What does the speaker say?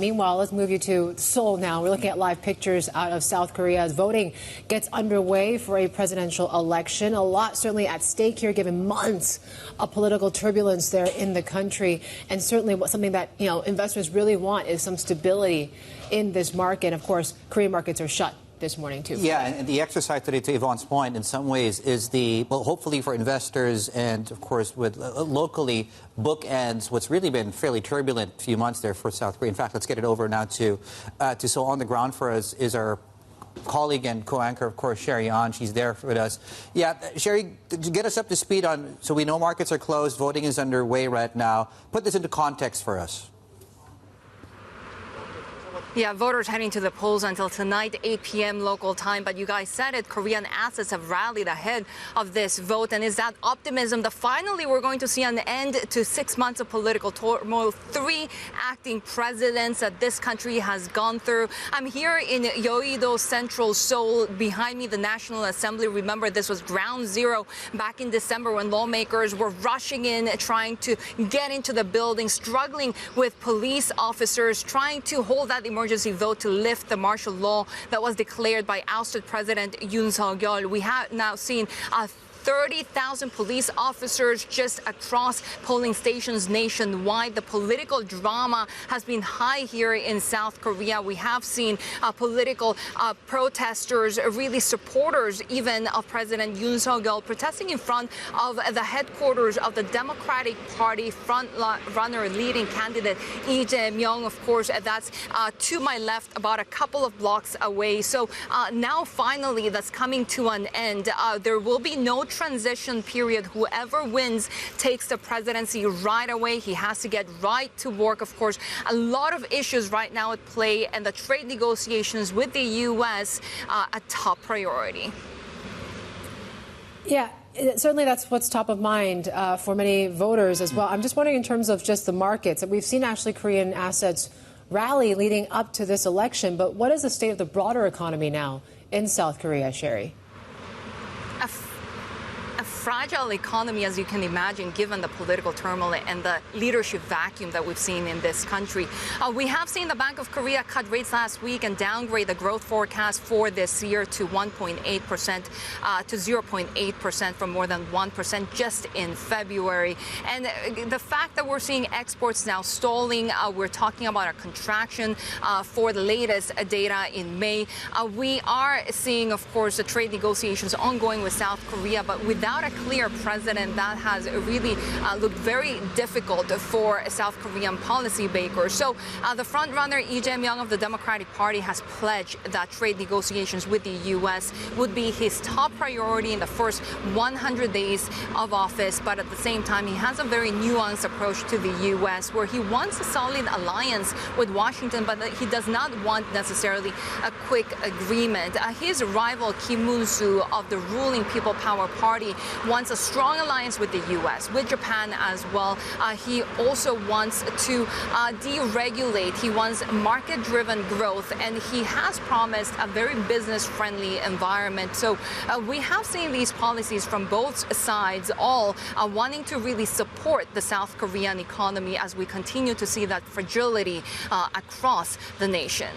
Meanwhile, let's move you to Seoul now. We're looking at live pictures out of South Korea as voting gets underway for a presidential election. A lot certainly at stake here, given months of political turbulence there in the country. And certainly something that, investors really want is some stability in this market. Of course, Korean markets are shut this morning, too. Yeah, and the exercise today, to Yvonne's point, in some ways is hopefully for investors and, of course, with locally bookends what's really been fairly turbulent few months there for South Korea. In fact, let's get it over now to Seoul. On the ground for us is our colleague and co-anchor, of course, Shery on. She's there with us. Yeah, Shery, to get us up to speed on, so we know markets are closed, voting is underway right now. Put this into context for us. Yeah, voters heading to the polls until tonight, 8 p.m. local time. But you guys said it, Korean assets have rallied ahead of this vote. And is that optimism that finally we're going to see an end to 6 months of political turmoil, 3 acting presidents that this country has gone through? I'm here in Yeouido Central, Seoul. Behind me, the National Assembly. Remember, this was ground zero back in December when lawmakers were rushing in, trying to get into the building, struggling with police officers, trying to hold that emergency vote to lift the martial law that was declared by ousted President Yoon Suk-yeol. We have now seen 30,000 police officers just across polling stations nationwide. The political drama has been high here in South Korea. We have seen political protesters, really supporters even of President Yoon Suk-yeol, protesting in front of the headquarters of the Democratic Party front-runner leading candidate Lee Jae-myung. Of course, that's to my left, about a couple of blocks away. So now finally that's coming to an end. There will be no transition period. Whoever wins takes the presidency right away. He has to get right to work. Of course, a lot of issues right now at play, and the trade negotiations with the U.S. A top priority. Yeah. Certainly that's what's top of mind for many voters as well. I'm just wondering in terms of just the markets. We've seen actually Korean assets rally leading up to this election, but what is the state of the broader economy now in South Korea, Shery? A fragile economy, as you can imagine, given the political turmoil and the leadership vacuum that we've seen in this country. We have seen the Bank of Korea cut rates last week and downgrade the growth forecast for this year to 1.8% to 0.8% from more than 1% just in February. And the fact that we're seeing exports now stalling, we're talking about a contraction for the latest data in May. We are seeing, of course, the trade negotiations ongoing with South Korea, but without a clear president, that has really looked very difficult for South Korean policymakers. So the frontrunner Lee Jae-myung of the Democratic Party has pledged that trade negotiations with the U.S. would be his top priority in the first 100 days of office. But at the same time, he has a very nuanced approach to the U.S., where he wants a solid alliance with Washington, but he does not want necessarily a quick agreement. His rival Kim Moon-soo of the ruling People Power Party wants a strong alliance with the U.S., with Japan as well. He also wants to deregulate. He wants market-driven growth, and he has promised a very business-friendly environment. So we have seen these policies from both sides, all wanting to really support the South Korean economy as we continue to see that fragility across the nation.